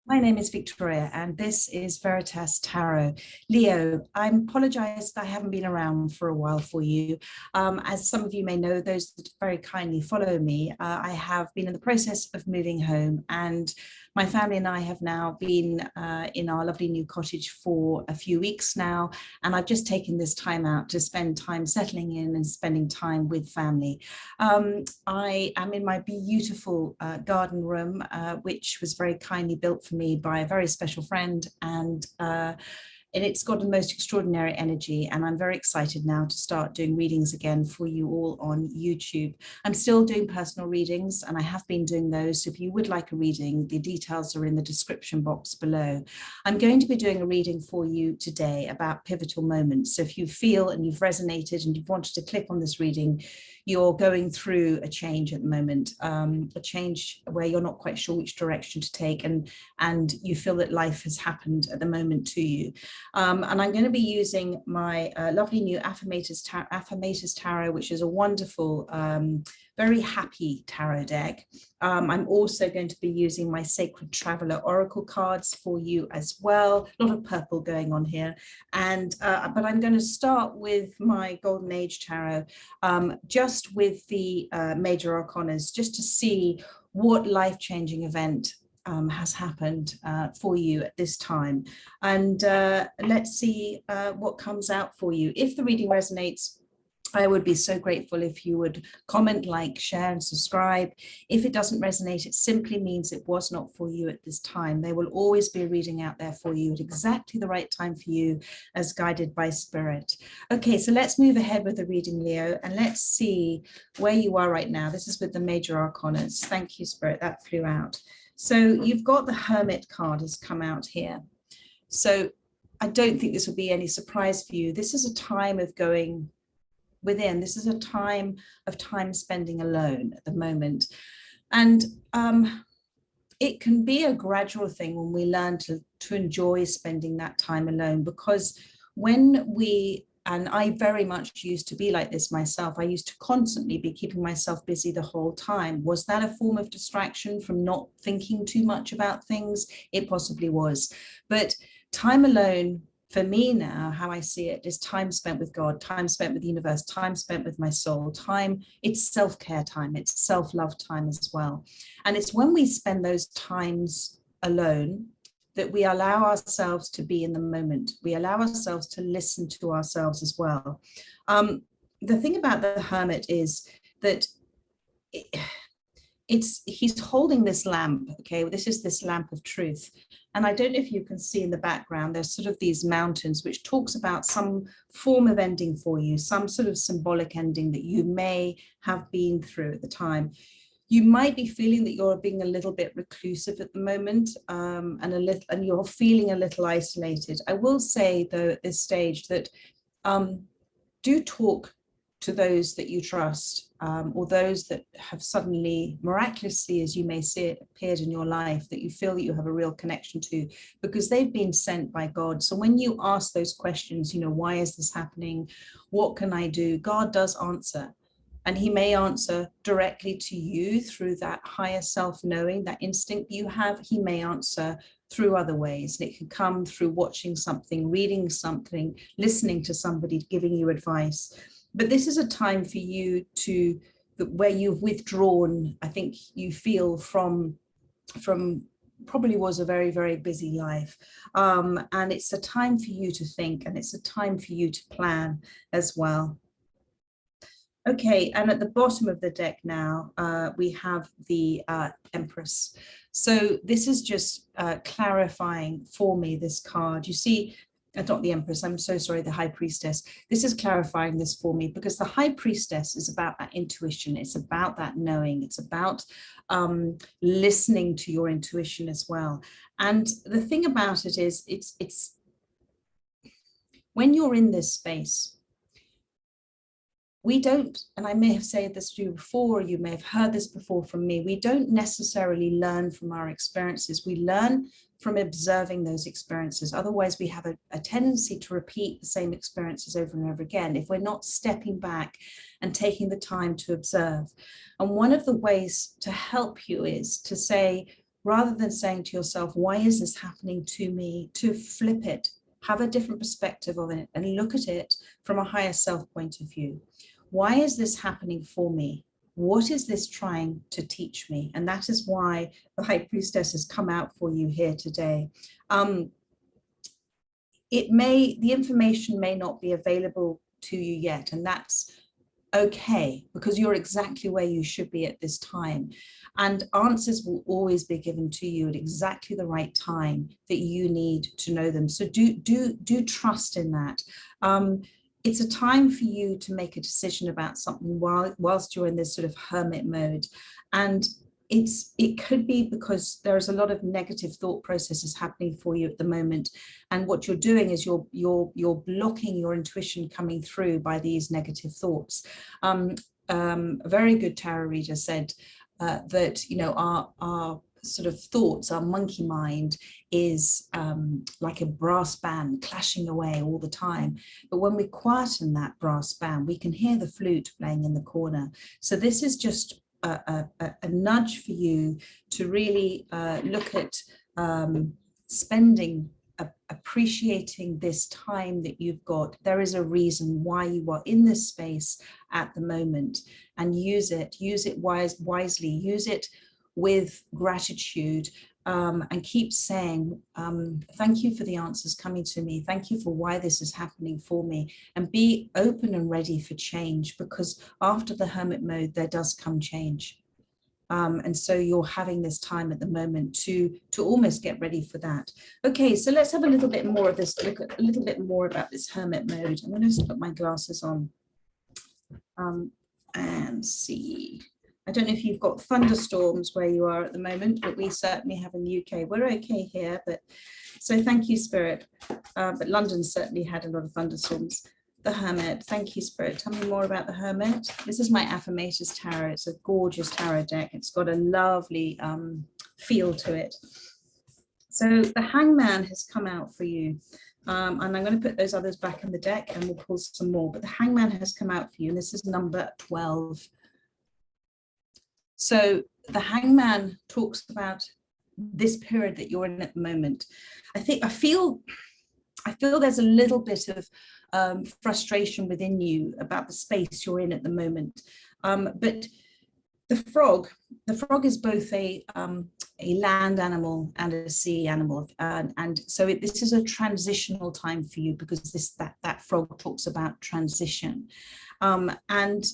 My name is Victoria, and this is Veritas Tarot. Leo, I apologize that I haven't been around for a while for you. As some of you may know, those that very kindly follow me, I have been in the process of moving home, and my family and I have now been in our lovely new cottage for a few weeks now, and I've just taken this time out to spend time settling in and spending time with family. I am in my beautiful garden room, which was very kindly built for me by a very special friend, and it's got the most extraordinary energy, and I'm very excited now to start doing readings again for you all on YouTube. I'm still doing personal readings, and I have been doing those, so if you would like a reading, the details are in the description box below. I'm going to be doing a reading for you today about pivotal moments, so if you feel and you've resonated and you've wanted to click on this reading, you're going through a change at the moment, a change where you're not quite sure which direction to take, and you feel that life has happened at the moment to you. And I'm going to be using my lovely new Affirmators Tarot, which is a wonderful, very happy tarot deck. I'm also going to be using my Sacred Traveler Oracle cards for you as well. A lot of purple going on here. But I'm going to start with my Golden Age Tarot, just with the major arcanas, just to see what life-changing event has happened for you at this time. And let's see what comes out for you. If the reading resonates, I would be so grateful if you would comment, like, share, and subscribe. If it doesn't resonate, it simply means it was not for you at this time. There will always be a reading out there for you at exactly the right time for you, as guided by Spirit. Okay, so let's move ahead with the reading, Leo, and let's see where you are right now. This is with the major arcanas. Thank you, Spirit, that flew out. So you've got the Hermit card has come out here. So I don't think this will be any surprise for you. This is a time of going within. This is a time of spending alone at the moment. And it can be a gradual thing when we learn to enjoy spending that time alone, because when we, and I very much used to be like this myself, I used to constantly be keeping myself busy the whole time. Was that a form of distraction from not thinking too much about things? It possibly was. But time alone, for me now, how I see it is time spent with God, time spent with the universe, time spent with my soul, time, it's self-care time, it's self-love time as well. And it's when we spend those times alone that we allow ourselves to be in the moment. We allow ourselves to listen to ourselves as well. The thing about the Hermit is that he's holding this lamp. Okay, this is this lamp of truth, and I don't know if you can see in the background, there's sort of these mountains, which talks about some form of ending for you, some sort of symbolic ending that you may have been through at the time. You might be feeling that you're being a little bit reclusive at the moment, and you're feeling a little isolated. I will say, though, at this stage that do talk to those that you trust, or those that have suddenly, miraculously, as you may see it, appeared in your life, that you feel that you have a real connection to, because they've been sent by God. So when you ask those questions, why is this happening? What can I do? God does answer. And he may answer directly to you through that higher self knowing, that instinct you have. He may answer through other ways. It can come through watching something, reading something, listening to somebody giving you advice. But this is a time for you to, where you've withdrawn, I think you feel from probably was a very, very busy life. And it's a time for you to think, and it's a time for you to plan as well. Okay, and at the bottom of the deck now, we have the Empress. So this is just clarifying for me, this card. You see, not the Empress, I'm so sorry, the High Priestess. This is clarifying this for me, because the High Priestess is about that intuition. It's about that knowing. It's about listening to your intuition as well. And the thing about it is, it's when you're in this space, we don't, and I may have said this to you before, you may have heard this before from me, we don't necessarily learn from our experiences. We learn from observing those experiences. Otherwise, we have a tendency to repeat the same experiences over and over again if we're not stepping back and taking the time to observe. And one of the ways to help you is to say, rather than saying to yourself, why is this happening to me, to flip it, have a different perspective of it and look at it from a higher self point of view. Why is this happening for me? What is this trying to teach me? And that is why the High Priestess has come out for you here today. The information may not be available to you yet, and that's okay, because you're exactly where you should be at this time. And answers will always be given to you at exactly the right time that you need to know them. So do trust in that. It's a time for you to make a decision about something whilst you're in this sort of hermit mode. And it could be because there's a lot of negative thought processes happening for you at the moment, and what you're doing is you're blocking your intuition coming through by these negative thoughts. A very good tarot reader said that, you know, our sort of thoughts, our monkey mind is like a brass band clashing away all the time, but when we quieten that brass band, we can hear the flute playing in the corner. So this is just a nudge for you to really look at spending, appreciating this time that you've got. There is a reason why you are in this space at the moment, and use it wisely, use it with gratitude, and keep saying, thank you for the answers coming to me. Thank you for why this is happening for me, and be open and ready for change, because after the hermit mode, there does come change. And so you're having this time at the moment to almost get ready for that. Okay, so let's have a little bit more of this, look at a little bit more about this hermit mode. I'm going to just put my glasses on and see. I don't know if you've got thunderstorms where you are at the moment, but we certainly have in the UK. We're okay here, but so thank you, Spirit. But London certainly had a lot of thunderstorms. The Hermit, thank you, Spirit. Tell me more about the Hermit. This is my Affirmators Tarot. It's a gorgeous tarot deck. It's got a lovely feel to it. So the Hangman has come out for you. And I'm going to put those others back in the deck and we'll pull some more. But the Hangman has come out for you, and this is number 12. So the Hangman talks about this period that you're in at the moment. I feel there's a little bit of frustration within you about the space you're in at the moment. But the frog is both a land animal and a sea animal, and so this is a transitional time for you, because that frog talks about transition, and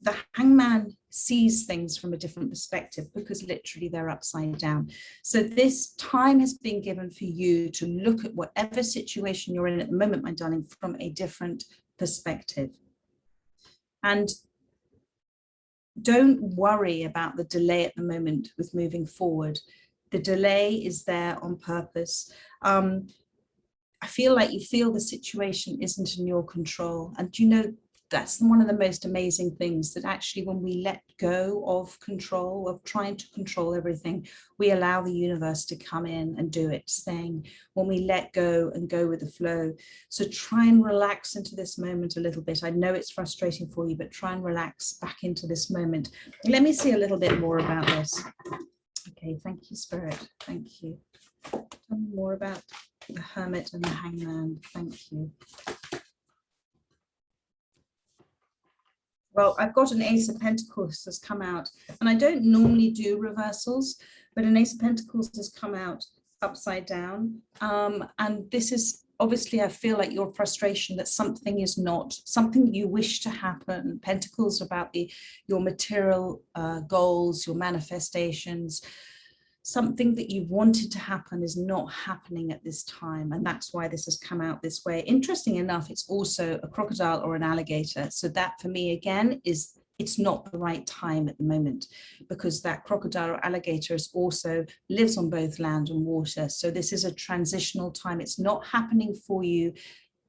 the Hangman sees things from a different perspective, because literally they're upside down. So this time has been given for you to look at whatever situation you're in at the moment, my darling, from a different perspective. And don't worry about the delay at the moment with moving forward. The delay is there on purpose. I feel like you feel the situation isn't in your control. And you know, that's one of the most amazing things, that actually when we let go of control, of trying to control everything, we allow the universe to come in and do its thing when we let go and go with the flow. So try and relax into this moment a little bit. I know it's frustrating for you, but try and relax back into this moment. Let me see a little bit more about this. Okay, thank you, Spirit. Thank you. Tell me more about the Hermit and the Hangman. Thank you. Well, I've got an Ace of Pentacles that's come out, and I don't normally do reversals, but an Ace of Pentacles has come out upside down. And this is obviously, I feel like your frustration that something is not, something you wish to happen. Pentacles about your material goals, your manifestations. Something that you wanted to happen is not happening at this time, and that's why this has come out this way. Interesting enough, it's also a crocodile or an alligator. So that for me again is, it's not the right time at the moment, because that crocodile or alligator is also lives on both land and water. So this is a transitional time. It's not happening for you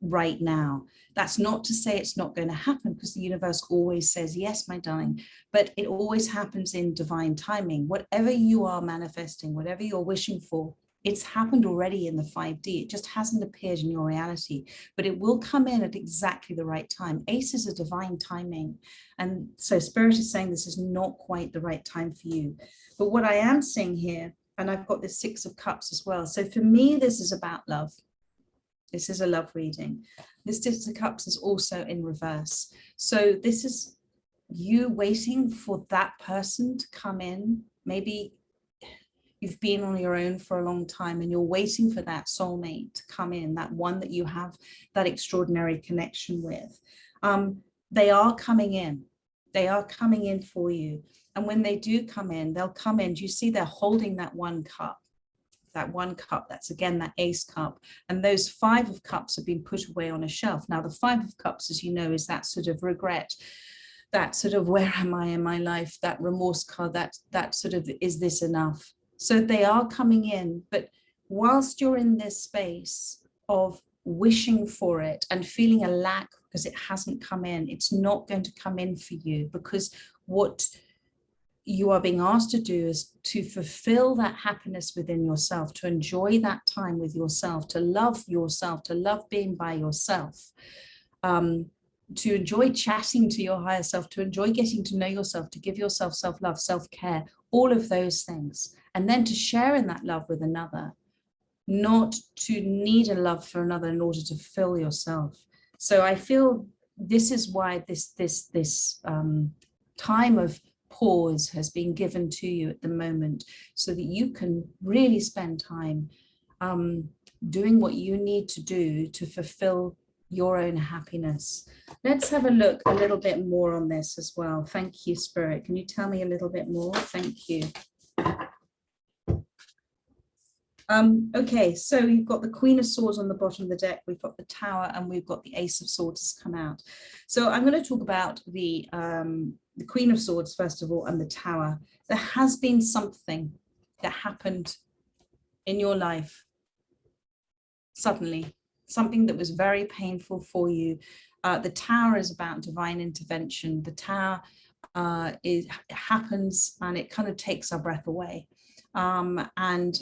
right now. That's not to say it's not going to happen, because the universe always says yes, my darling, but it always happens in divine timing. Whatever you are manifesting, whatever you're wishing for, it's happened already in the 5D. It just hasn't appeared in your reality, but it will come in at exactly the right time. Ace is a divine timing, and so Spirit is saying this is not quite the right time for you. But what I am seeing here and I've got this 6 of Cups as well. So for me, this is about love. This is a love reading. This 6 of Cups is also in reverse. So this is you waiting for that person to come in. Maybe you've been on your own for a long time and you're waiting for that soulmate to come in, that one that you have that extraordinary connection with. They are coming in. They are coming in for you. And when they do come in, they'll come in. Do you see they're holding that 1 cup? That 1 cup, that's again that Ace cup, and those 5 of Cups have been put away on a shelf. Now the 5 of Cups, as you know, is that sort of regret, that sort of where am I in my life, that remorse card, that sort of is this enough. So they are coming in, but whilst you're in this space of wishing for it and feeling a lack because it hasn't come in, it's not going to come in for you, because what you are being asked to do is to fulfill that happiness within yourself, to enjoy that time with yourself, to love being by yourself, to enjoy chatting to your higher self, to enjoy getting to know yourself, to give yourself self-love, self-care, all of those things, and then to share in that love with another, not to need a love for another in order to fill yourself. So I feel this is why this time of pause has been given to you at the moment, so that you can really spend time doing what you need to do to fulfill your own happiness. Let's have a look a little bit more on this as well. Thank you, Spirit. Can you tell me a little bit more? Thank you. Okay, so you've got the Queen of Swords on the bottom of the deck, we've got the Tower, and we've got the Ace of Swords has come out. So I'm going to talk about the Queen of Swords first of all, and the Tower. There has been something that happened in your life suddenly, something that was very painful for you. The Tower is about divine intervention. The Tower it happens and it kind of takes our breath away, and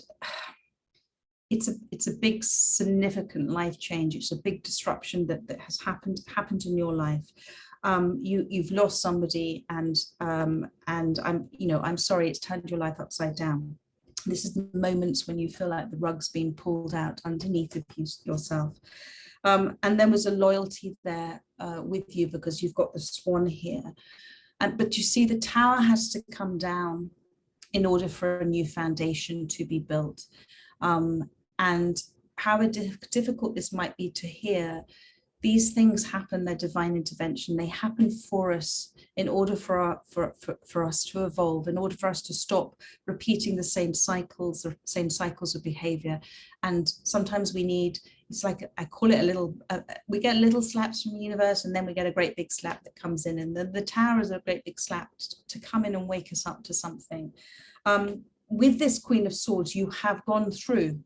it's a big significant life change. It's a big disruption that has happened in your life. You've lost somebody, and I'm sorry, it's turned your life upside down. This is the moments when you feel like the rug's being pulled out underneath of yourself. And there was a loyalty there with you, because you've got the Swan here. But you see, the Tower has to come down in order for a new foundation to be built. And however difficult this might be to hear, these things happen, they're divine intervention. They happen for us in order for us to evolve, in order for us to stop repeating the same cycles of behavior. And sometimes we need, it's like, I call it a little, we get little slaps from the universe, and then we get a great big slap that comes in. And the Tower is a great big slap to come in and wake us up to something. With this Queen of Swords, you have gone through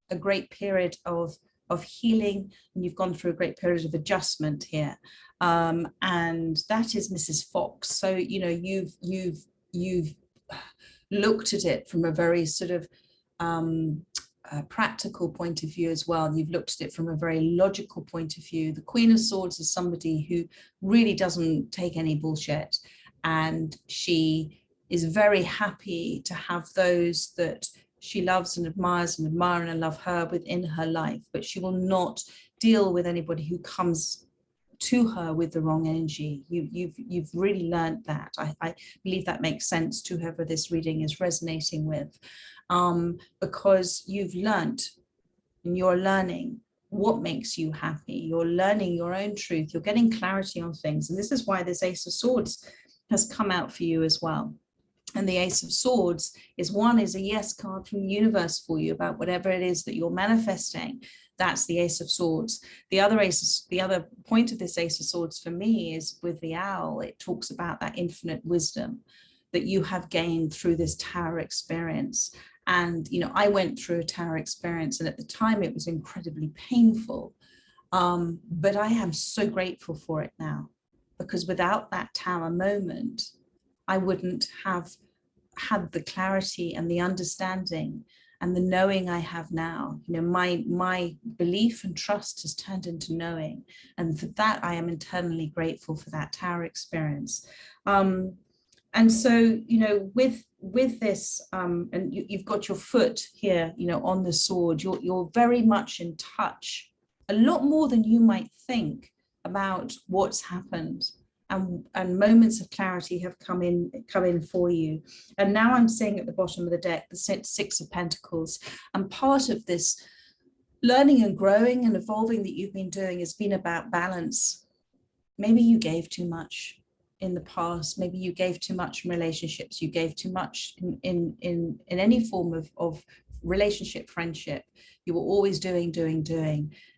a great period of healing, and you've gone through a great period of adjustment here, and that is Mrs. Fox. So you've looked at it from a very sort of practical point of view as well. You've looked at it from a very logical point of view. The Queen of Swords is somebody who really doesn't take any bullshit, and she is very happy to have those that she loves and admires and admire and love her within her life, but she will not deal with anybody who comes to her with the wrong energy. You've really learned that. I believe that makes sense to whoever this reading is resonating with, because you've learned and you're learning what makes you happy. You're learning your own truth. You're getting clarity on things. And this is why this Ace of Swords has come out for you as well. And the Ace of Swords is a yes card from the universe for you about whatever it is that you're manifesting. That's the Ace of Swords. The other point of this Ace of Swords for me is with the owl. It talks about that infinite wisdom that you have gained through this Tower experience. And, I went through a Tower experience, and at the time it was incredibly painful. But I am so grateful for it now, because without that Tower moment, I wouldn't have had the clarity and the understanding and the knowing I have now. My belief and trust has turned into knowing. And for that, I am eternally grateful for that Tower experience. And so, you know, with this, and you've got your foot here, you know, on the sword, you're very much in touch, a lot more than you might think, about what's happened. And moments of clarity have come in for you. And now I'm seeing at the bottom of the deck the Six of Pentacles. And part of this learning and growing and evolving that you've been doing has been about balance. Maybe you gave too much in the past. Maybe you gave too much in relationships. You gave too much in any form of relationship, friendship. You were always doing.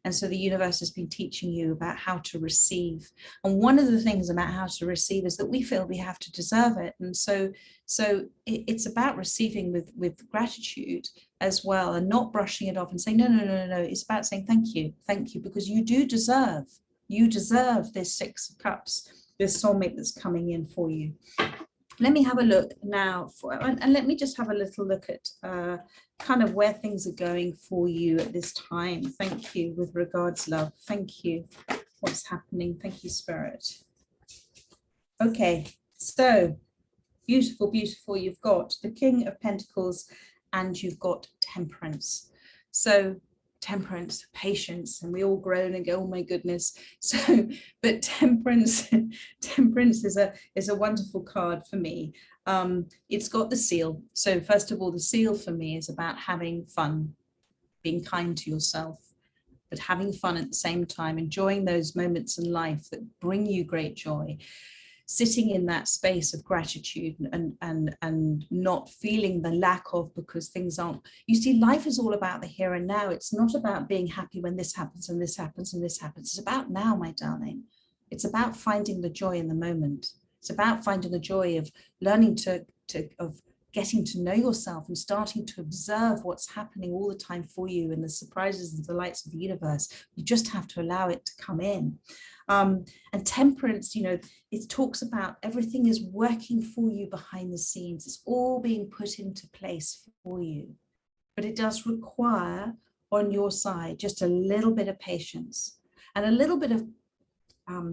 And so the universe has been teaching you about how to receive. And one of the things about how to receive is that we feel we have to deserve it. And so it's about receiving with gratitude as well, and not brushing it off and saying, no. It's about saying, thank you, because you do deserve. You deserve this Six of Cups, this soulmate that's coming in for you. Let me have a look now and let me just have a little look at kind of where things are going for you at this time. Thank you, with regards, love. Thank you. What's happening? Thank you, Spirit. Okay, so beautiful. You've got the King of Pentacles and you've got Temperance. So Temperance, patience, and we all groan and go, oh my goodness. So, but Temperance is a wonderful card for me. It's got the seal. So first of all, the seal for me is about having fun, being kind to yourself, but having fun at the same time, enjoying those moments in life that bring you great joy. Sitting in that space of gratitude and not feeling the lack of, because things aren't, you see, life is all about the here and now. It's not about being happy when this happens and this happens and this happens. It's about now, my darling. It's about finding the joy in the moment. It's about finding the joy of learning of getting to know yourself and starting to observe what's happening all the time for you, and the surprises and delights of the universe. You just have to allow it to come in. And Temperance, you know, it talks about everything is working for you behind the scenes. It's all being put into place for you. But it does require on your side just a little bit of patience and a little bit of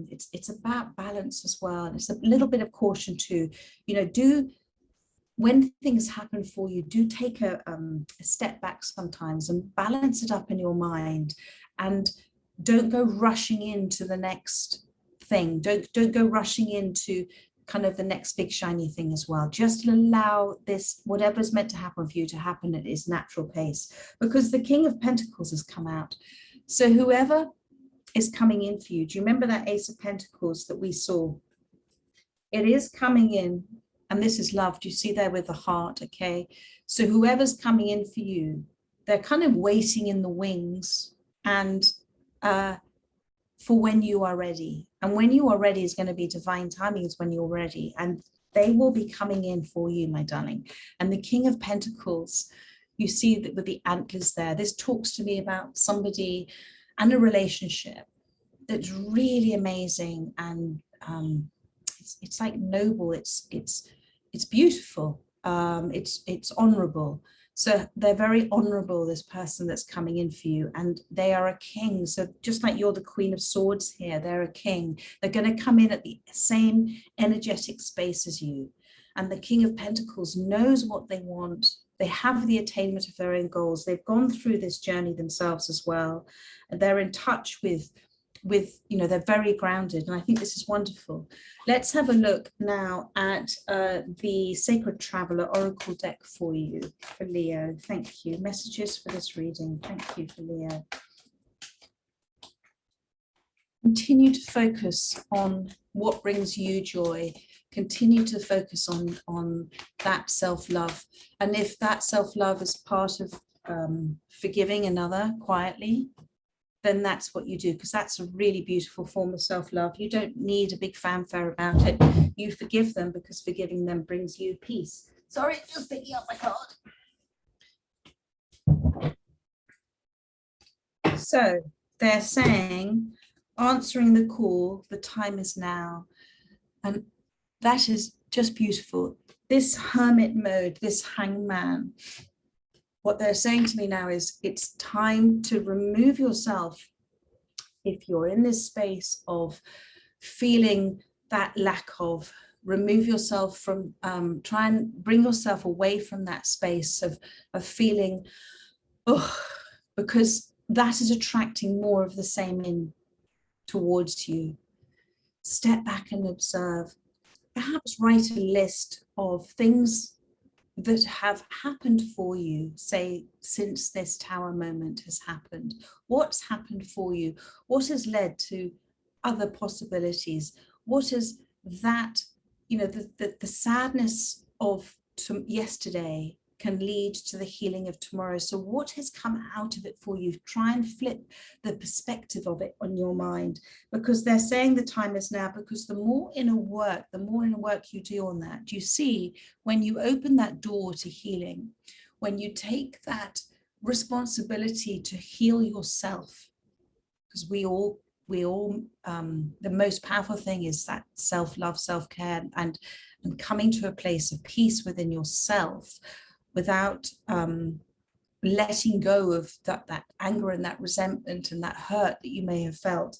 it's about balance as well. And it's a little bit of caution too. You know, when things happen for you, do take a step back sometimes and balance it up in your mind, and don't go rushing into the next thing. Don't go rushing into kind of the next big shiny thing as well. Just allow this, whatever's meant to happen for you, to happen at its natural pace, because the King of Pentacles has come out. So whoever is coming in for you, do you remember that Ace of Pentacles that we saw? It is coming in. And this is love. Do you see there with the heart? Okay. So whoever's coming in for you, they're kind of waiting in the wings and for when you are ready. And when you are ready is going to be divine timing, is when you're ready. And they will be coming in for you, my darling. And the King of Pentacles, you see that with the antlers there, this talks to me about somebody and a relationship that's really amazing. And it's like noble. It's beautiful. It's honorable. So they're very honorable, this person that's coming in for you, and they are a king. So just like you're the Queen of Swords here, they're a king. They're going to come in at the same energetic space as you. And the King of Pentacles knows what they want. They have the attainment of their own goals. They've gone through this journey themselves as well. And they're in touch with, you know, they're very grounded. And I think this is wonderful. Let's have a look now at the Sacred Traveler Oracle deck for you, for Leo. Thank you. Messages for this reading. Thank you for Leo. Continue to focus on what brings you joy. Continue to focus on that self-love. And if that self-love is part of forgiving another quietly, then that's what you do, because that's a really beautiful form of self-love. You don't need a big fanfare about it. You forgive them because forgiving them brings you peace. Sorry, just picking up my card. So they're saying, answering the call, the time is now. And that is just beautiful. This hermit mode, this hangman, what they're saying to me now is it's time to remove yourself. If you're in this space of feeling that lack of, remove yourself from, try and bring yourself away from that space of feeling, oh, because that is attracting more of the same in towards you. Step back and observe. Perhaps write a list of things that have happened for you, say, since this tower moment has happened. What's happened for you? What has led to other possibilities? What is that, you know, the sadness of yesterday can lead to the healing of tomorrow. So what has come out of it for you? Try and flip the perspective of it on your mind, because they're saying the time is now, because the more inner work you do on that, you see, when you open that door to healing, when you take that responsibility to heal yourself, because we all the most powerful thing is that self-love, self-care, and coming to a place of peace within yourself without letting go of that anger and that resentment and that hurt that you may have felt.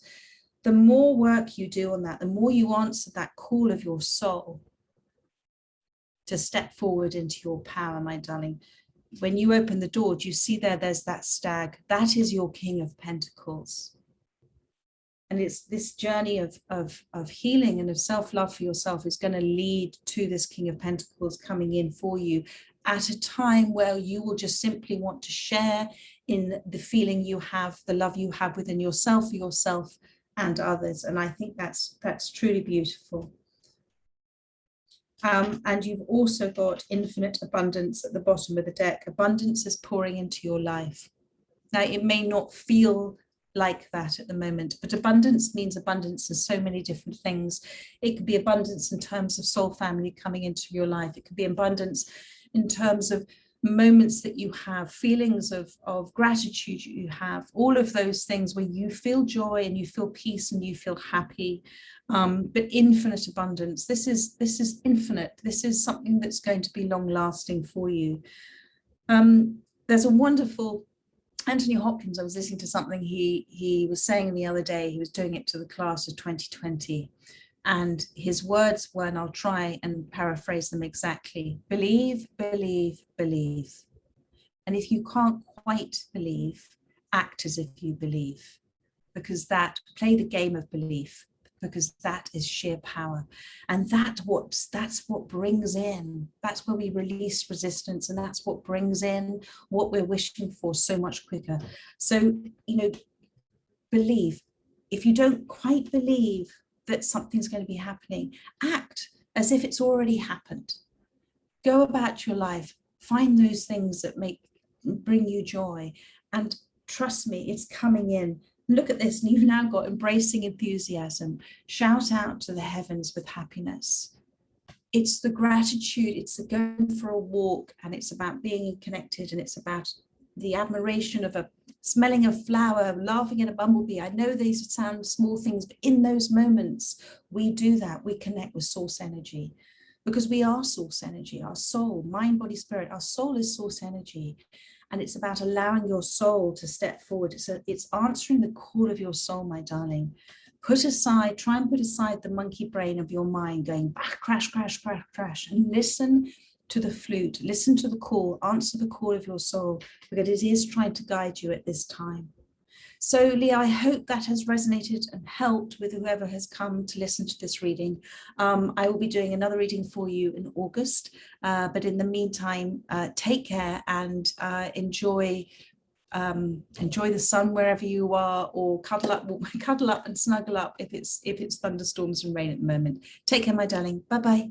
The more work you do on that, the more you answer that call of your soul to step forward into your power, my darling. When you open the door, do you see there's that stag? That is your King of Pentacles. And it's this journey of healing and of self-love for yourself is going to lead to this King of Pentacles coming in for you at a time where you will just simply want to share in the feeling you have, the love you have within yourself, for yourself and others. And I think that's truly beautiful. And you've also got infinite abundance at the bottom of the deck. Abundance is pouring into your life. Now, it may not feel like that at the moment, but abundance means abundance in so many different things. It could be abundance in terms of soul family coming into your life. It could be abundance in terms of moments that you have, feelings of gratitude you have, all of those things where you feel joy and you feel peace and you feel happy. But infinite abundance, this is infinite. This is something that's going to be long lasting for you. There's a wonderful Anthony Hopkins, I was listening to something he was saying the other day. He was doing it to the class of 2020. And his words were, and I'll try and paraphrase them exactly: believe, believe, believe. And if you can't quite believe, act as if you believe, because play the game of belief, because that is sheer power. And that's what brings in, that's where we release resistance, and that's what brings in what we're wishing for so much quicker. So, you know, believe. If you don't quite believe that something's going to be happening, act as if it's already happened. Go about your life, find those things that bring you joy, and trust me, it's coming in. Look at this, and you've now got embracing enthusiasm. Shout out to the heavens with happiness. It's the gratitude, it's the going for a walk, and it's about being connected, and it's about the admiration of smelling a flower, laughing at a bumblebee. I know these sound small things, but in those moments, we do that. We connect with source energy, because we are source energy, our soul, mind, body, spirit. Our soul is source energy. And it's about allowing your soul to step forward. It's answering the call of your soul, my darling. Try and put aside the monkey brain of your mind going back, crash, crash, crash, crash, and listen to the flute, listen to the call, answer the call of your soul, because it is trying to guide you at this time. So, Leah, I hope that has resonated and helped with whoever has come to listen to this reading. I will be doing another reading for you in August, but in the meantime, take care and enjoy the sun wherever you are, or cuddle up and snuggle up if it's thunderstorms and rain at the moment. Take care, my darling. Bye-bye.